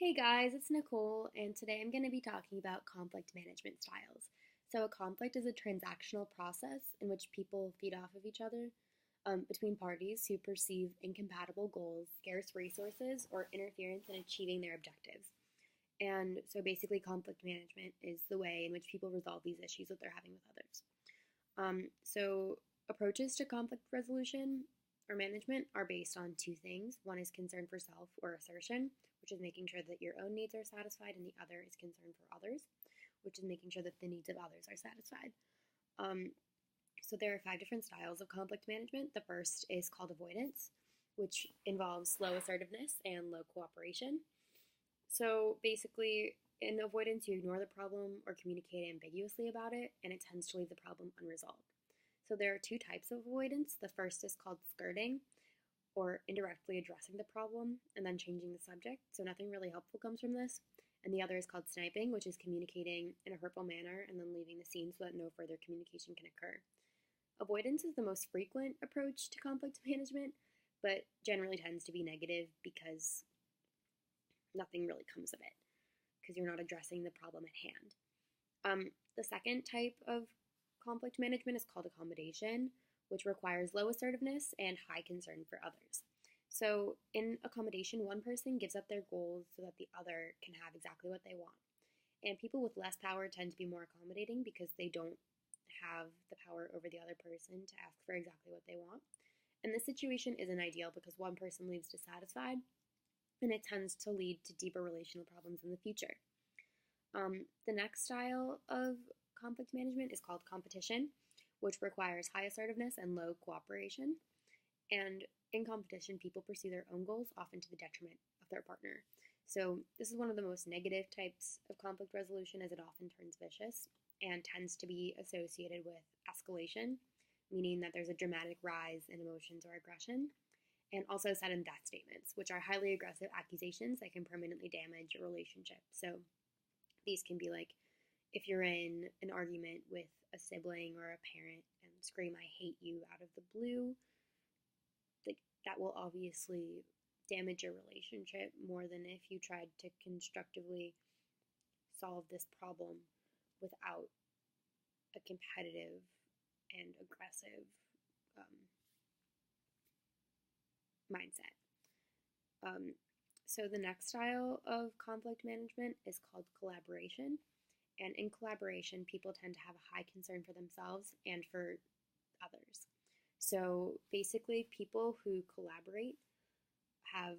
Hey guys, it's Nicole, and today I'm going to be talking about conflict management styles. So, a conflict is a transactional process in which people feed off of each other between parties who perceive incompatible goals, scarce resources, or interference in achieving their objectives. And so, basically, conflict management is the way in which people resolve these issues that they're having with others. So, approaches to conflict resolution or management are based on two things. One is concern for self or assertion, which is making sure that your own needs are satisfied, and the other is concern for others, which is making sure that the needs of others are satisfied. Um, so, there are five different styles of conflict management. The first is called avoidance, which involves low assertiveness and low cooperation. So, basically, in avoidance, you ignore the problem or communicate ambiguously about it, and it tends to leave the problem unresolved. So there are two types of avoidance. The first is called skirting, or indirectly addressing the problem and then changing the subject. So nothing really helpful comes from this. And the other is called sniping, which is communicating in a hurtful manner and then leaving the scene so that no further communication can occur. Avoidance is the most frequent approach to conflict management, but generally tends to be negative because nothing really comes of it, because you're not addressing the problem at hand. The second type of conflict management is called accommodation, which requires low assertiveness and high concern for others. So, in accommodation, one person gives up their goals so that the other can have exactly what they want. And people with less power tend to be more accommodating because they don't have the power over the other person to ask for exactly what they want. And this situation isn't ideal because one person leaves dissatisfied, and it tends to lead to deeper relational problems in the future. The next style of conflict management is called competition, which requires high assertiveness and low cooperation. And in competition, people pursue their own goals, often to the detriment of their partner. So, this is one of the most negative types of conflict resolution, as it often turns vicious and tends to be associated with escalation, meaning that there's a dramatic rise in emotions or aggression, and also sudden death statements, which are highly aggressive accusations that can permanently damage a relationship. So, these can be like if you're in an argument with a sibling or a parent and scream, "I hate you," out of the blue, that will obviously damage your relationship more than if you tried to constructively solve this problem without a competitive and aggressive um, mindset. Um, so, the next style of conflict management is called collaboration. And in collaboration, people tend to have a high concern for themselves and for others. So basically, people who collaborate have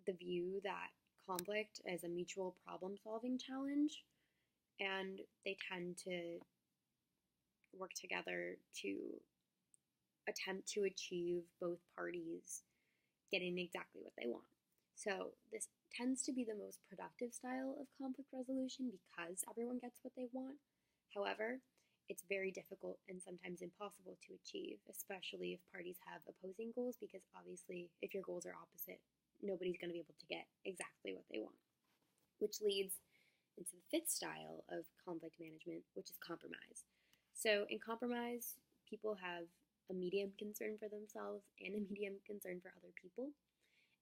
the view that conflict is a mutual problem solving challenge, and they tend to work together to attempt to achieve both parties getting exactly what they want. So, this tends to be the most productive style of conflict resolution because everyone gets what they want. However, it's very difficult and sometimes impossible to achieve, especially if parties have opposing goals, because obviously, if your goals are opposite, nobody's going to be able to get exactly what they want. Which leads into the fifth style of conflict management, which is compromise. So, in compromise, people have a medium concern for themselves and a medium concern for other people,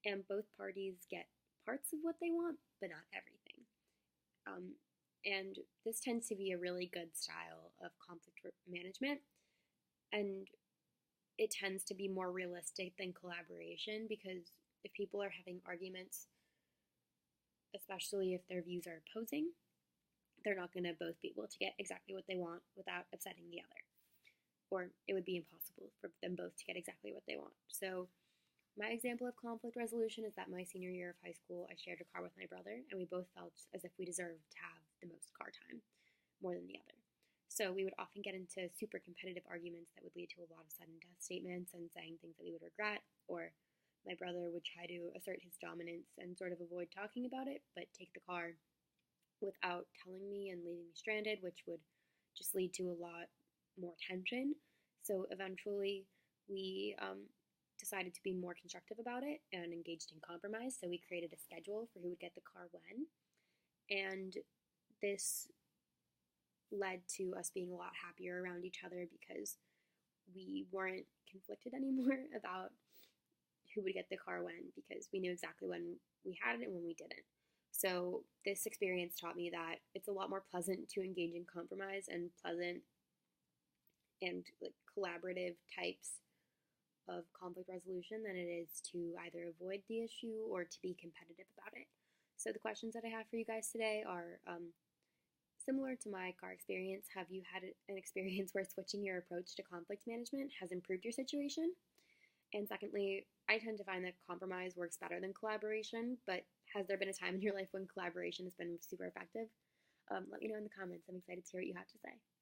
and both parties get parts of what they want, but not everything. Um, and this tends to be a really good style of conflict management, and it tends to be more realistic than collaboration because if people are having arguments, especially if their views are opposing, they're not going to both be able to get exactly what they want without upsetting the other. Or it would be impossible for them both to get exactly what they want. So, my example of conflict resolution is that my senior year of high school, I shared a car with my brother, and we both felt as if we deserved to have the most car time, more than the other. So we would often get into super competitive arguments that would lead to a lot of sudden death statements and saying things that we would regret, or my brother would try to assert his dominance and sort of avoid talking about it, but take the car without telling me and leaving me stranded, which would just lead to a lot more tension. So eventually, we decided to be more constructive about it and engaged in compromise. So we created a schedule for who would get the car when. And this led to us being a lot happier around each other because we weren't conflicted anymore about who would get the car when, because we knew exactly when we had it and when we didn't. So this experience taught me that it's a lot more pleasant to engage in compromise and pleasant and like collaborative types of conflict resolution than it is to either avoid the issue or to be competitive about it. So the questions that I have for you guys today are similar to my car experience. Have you had an experience where switching your approach to conflict management has improved your situation? And secondly, I tend to find that compromise works better than collaboration, but has there been a time in your life when collaboration has been super effective? Let me know in the comments. I'm excited to hear what you have to say.